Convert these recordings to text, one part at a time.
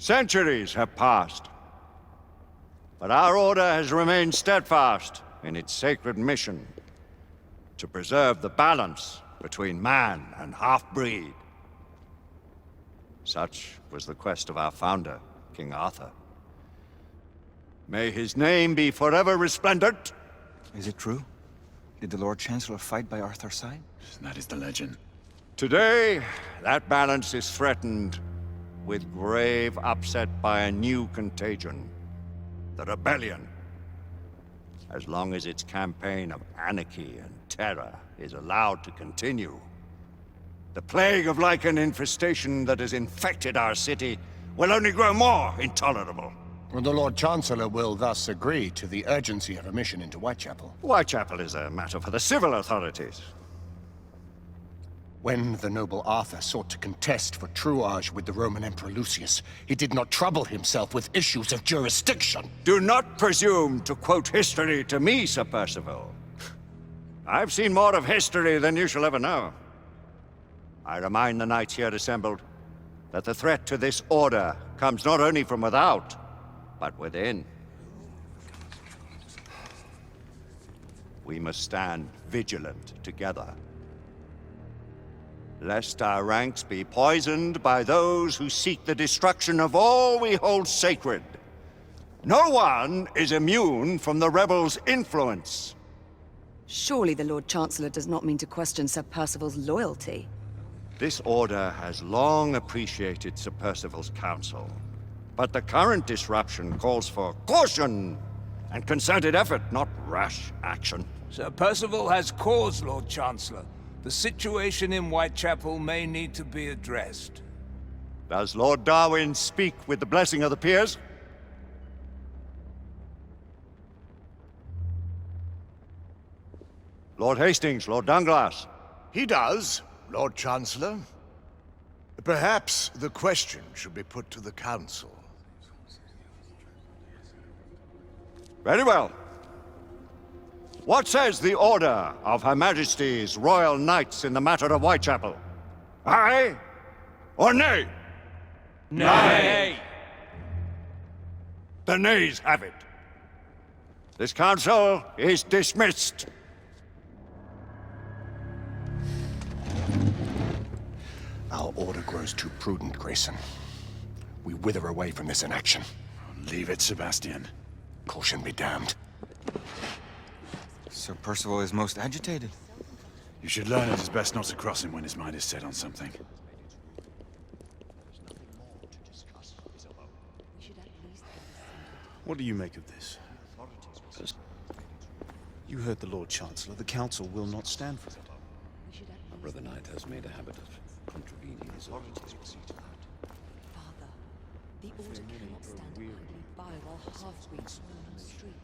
Centuries have passed, but our order has remained steadfast in its sacred mission to preserve the balance between man and half-breed. Such was the quest of our founder, King Arthur. May his name be forever resplendent. Is it true? Did the Lord Chancellor fight by Arthur's side? That is the legend. Today, that balance is threatened with grave upset by a new contagion, the rebellion. As long as its campaign of anarchy and terror is allowed to continue, the plague of lichen infestation that has infected our city will only grow more intolerable. Well, the Lord Chancellor will thus agree to the urgency of a mission into Whitechapel. Whitechapel is a matter for the civil authorities. When the noble Arthur sought to contest for truage with the Roman Emperor Lucius, he did not trouble himself with issues of jurisdiction. Do not presume to quote history to me, Sir Percival. I've seen more of history than you shall ever know. I remind the knights here assembled that the threat to this order comes not only from without, but within. We must stand vigilant together, lest our ranks be poisoned by those who seek the destruction of all we hold sacred. No one is immune from the rebels' influence. Surely the Lord Chancellor does not mean to question Sir Percival's loyalty. This order has long appreciated Sir Percival's counsel, but the current disruption calls for caution and concerted effort, not rash action. Sir Percival has cause, Lord Chancellor. The situation in Whitechapel may need to be addressed. Does Lord Darwin speak with the blessing of the peers? Lord Hastings, Lord Dunglass. He does, Lord Chancellor. Perhaps the question should be put to the Council. Very well. What says the Order of Her Majesty's Royal Knights in the matter of Whitechapel? Aye or nay? Nay! The nays have it. This council is dismissed. Our order grows too prudent, Grayson. We wither away from this inaction. Leave it, Sebastian. Caution be damned. Sir Percival is most agitated. You should learn it is best not to cross him when his mind is set on something. What do you make of this? You heard the Lord Chancellor. The Council will not stand for it. My brother Knight has made a habit of contravening his orders. Father, the order cannot stand idly by while half-breeds roam the streets.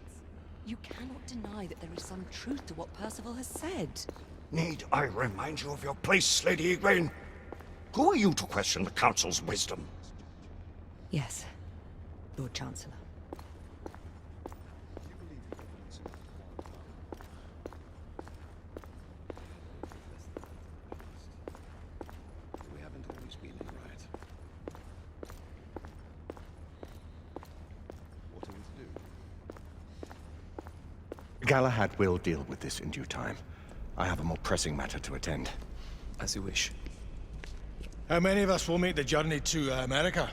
You cannot deny that there is some truth to what Percival has said. Need I remind you of your place, Lady Egwene? Who are you to question the Council's wisdom? Yes, Lord Chancellor. We haven't always been in right. What are we to do? Galahad will deal with this in due time. I have a more pressing matter to attend. As you wish. How many of us will make the journey to America?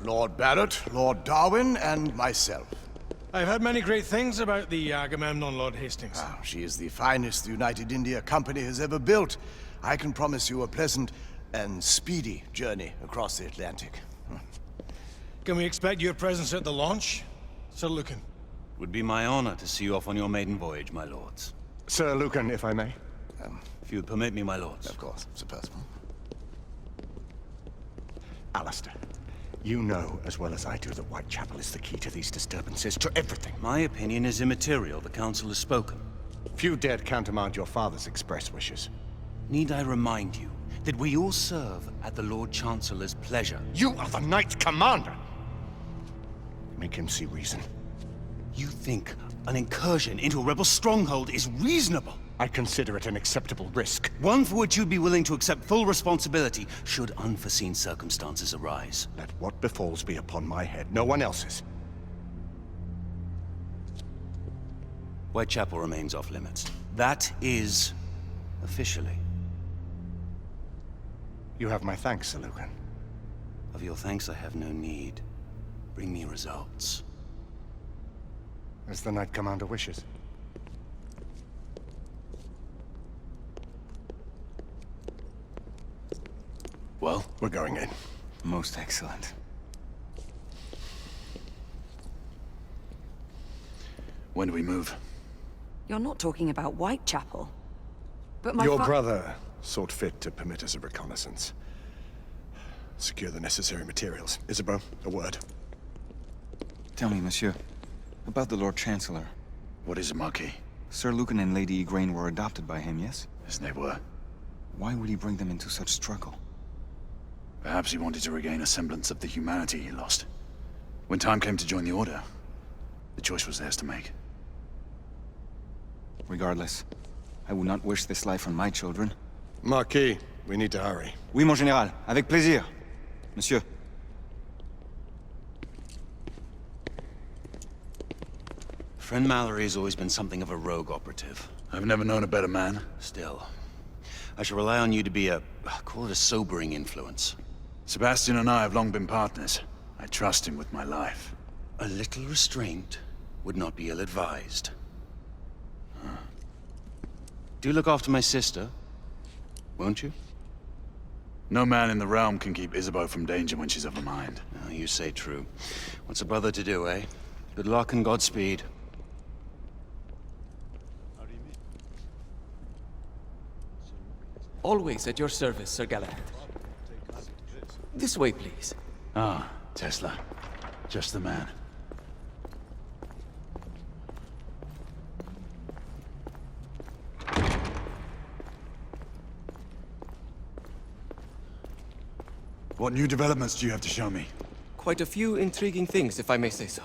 Lord Barrett, Lord Darwin, and myself. I've heard many great things about the Agamemnon, Lord Hastings. She is the finest the United India Company has ever built. I can promise you a pleasant and speedy journey across the Atlantic. Can we expect your presence at the launch, Sir Lucan? Would be my honor to see you off on your maiden voyage, my lords. Sir Lucan, if I may. If you'd permit me, my lords. Of course, Sir Percival. Alistair, you know as well as I do that Whitechapel is the key to these disturbances, to everything. My opinion is immaterial. The Council has spoken. Few dared countermand your father's express wishes. Need I remind you that we all serve at the Lord Chancellor's pleasure? You are the Knight Commander! Make him see reason. You think an incursion into a rebel stronghold is reasonable? I consider it an acceptable risk. One for which you'd be willing to accept full responsibility should unforeseen circumstances arise. Let what befalls be upon my head, no one else's. Whitechapel remains off limits. That is officially. You have my thanks, Sir Lucan. Of your thanks I have no need. Bring me results. As the Knight Commander wishes. Well, We're going in. Most excellent. when do we move? You're not talking about Whitechapel. But my Your brother sought fit to permit us a reconnaissance. Secure the necessary materials. Isabeau, a word. Tell me, monsieur, about the Lord Chancellor. What is it, Marquis? Sir Lucan and Lady Igraine were adopted by him, yes? Yes, they were. Why would he bring them into such struggle? Perhaps he wanted to regain a semblance of the humanity he lost. When time came to join the Order, the choice was theirs to make. Regardless, I would not wish this life on my children. Marquis, we need to hurry. Oui, mon général. Avec plaisir. Monsieur. Friend Mallory has always been something of a rogue operative. I've never known a better man. Still, I shall rely on you to be call it a sobering influence. Sebastian and I have long been partners. I trust him with my life. A little restraint would not be ill-advised. Do look after my sister, won't you? No man in the realm can keep Isabeau from danger when she's of a mind. Oh, you say true. What's a brother to do, eh? Good luck and Godspeed. Always at your service, Sir Galahad. This way, please. Ah, Tesla. Just the man. What new developments do you have to show me? Quite a few intriguing things, if I may say so.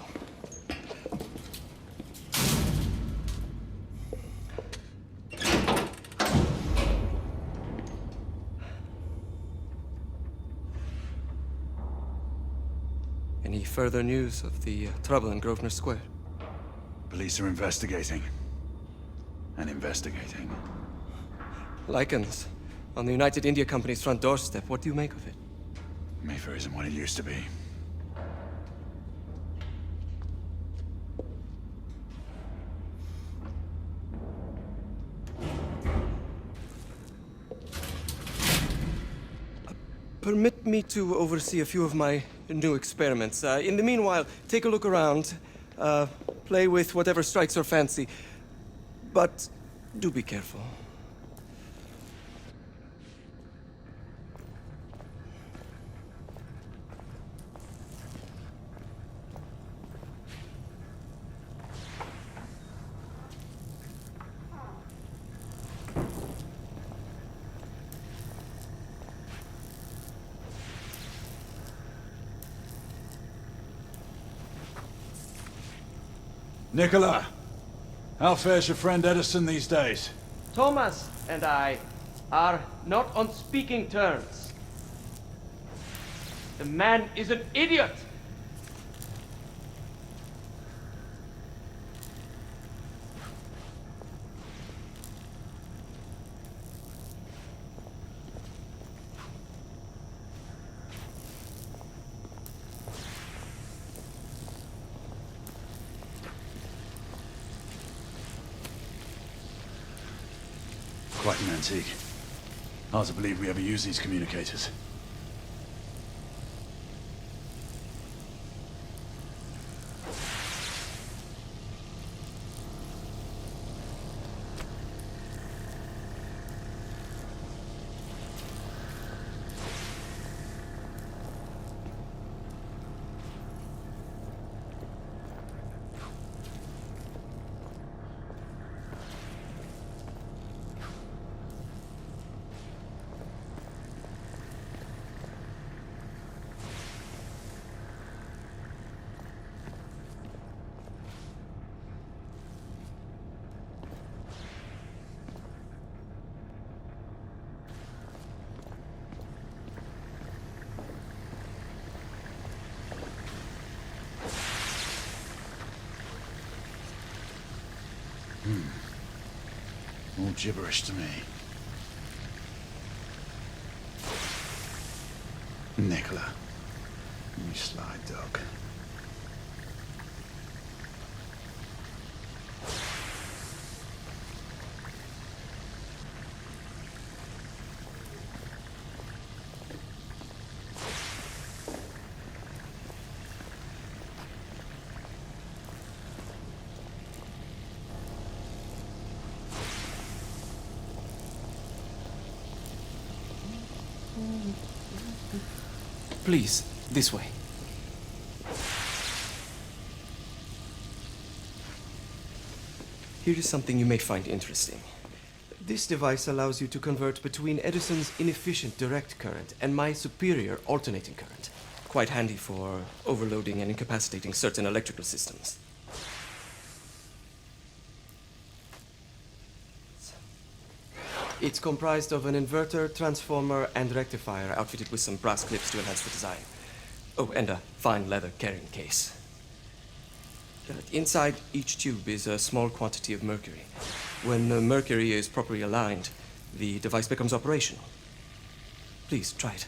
Any further news of the trouble in Grosvenor Square? Police are investigating. And investigating. Lichens on the United India Company's front doorstep. What do you make of it? Mayfair isn't what it used to be. Permit me to oversee a few of my new experiments. In the meanwhile, take a look around. Play with whatever strikes your fancy. But do be careful. Nicola! How fares your friend Edison these days? Thomas and I are not on speaking terms. The man is an idiot! Quite an antique. Hard to believe we ever use these communicators. All gibberish to me. Nicola, you sly dog. Please, this way. Here is something you may find interesting. This device allows you to convert between Edison's inefficient direct current and my superior alternating current. Quite handy for overloading and incapacitating certain electrical systems. It's comprised of an inverter, transformer, and rectifier outfitted with some brass clips to enhance the design. Oh, and a fine leather carrying case. Inside each tube is a small quantity of mercury. When the mercury is properly aligned, the device becomes operational. Please, try it.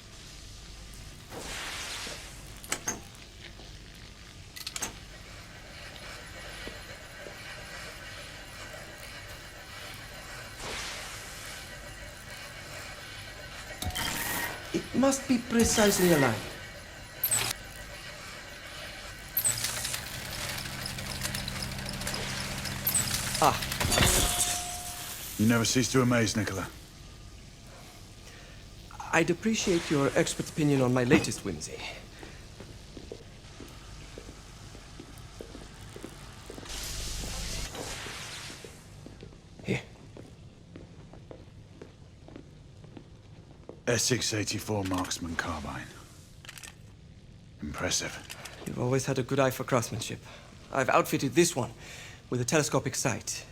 It must be precisely aligned. Ah. You never cease to amaze, Nicola. I'd appreciate your expert opinion on my latest whimsy. Here. S684 marksman carbine. Impressive. You've always had a good eye for craftsmanship. I've outfitted this one with a telescopic sight.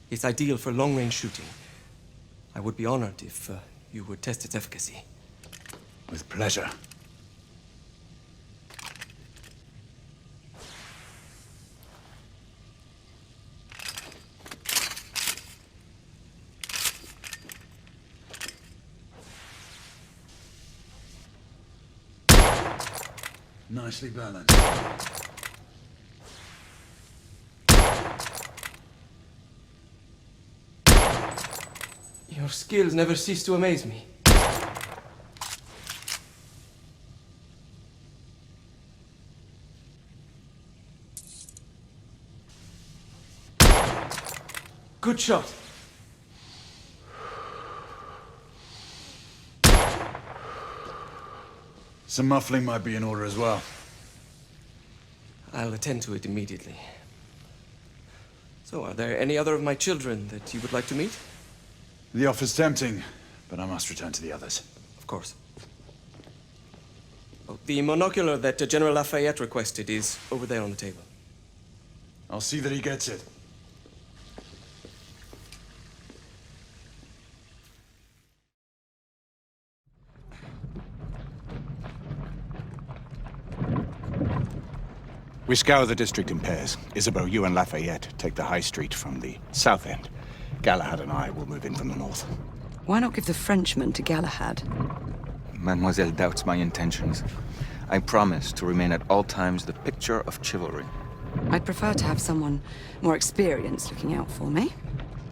It's ideal for long-range shooting. I would be honored if you would test its efficacy. With pleasure. Nicely balanced. Your skills never cease to amaze me. Good shot. Some muffling might be in order as well. I'll attend to it immediately. So, are there any other of my children that you would like to meet? The offer's tempting, but I must return to the others. Of course. Oh, the monocular that General Lafayette requested is over there on the table. I'll see that he gets it. We scour the district in pairs. Isabeau, you and Lafayette take the high street from the south end. Galahad and I will move in from the north. Why not give the Frenchman to Galahad? Mademoiselle doubts my intentions. I promise to remain at all times the picture of chivalry. I'd prefer to have someone more experienced looking out for me.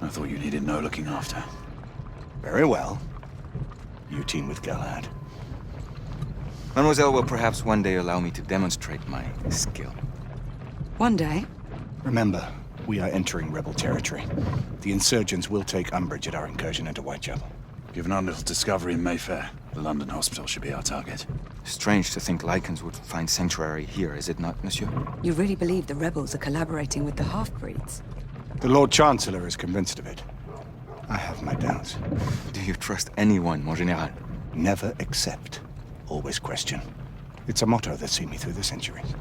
I thought you needed no looking after. Very well. You team with Galahad. Mademoiselle will perhaps one day allow me to demonstrate my skill. One day? Remember, we are entering rebel territory. The insurgents will take umbrage at our incursion into Whitechapel. Given our little discovery in Mayfair, the London hospital should be our target. Strange to think Lycans would find sanctuary here, is it not, monsieur? You really believe the rebels are collaborating with the half-breeds? The Lord Chancellor is convinced of it. I have my doubts. Do you trust anyone, mon général? Never accept. Always question. It's a motto that's seen me through the centuries.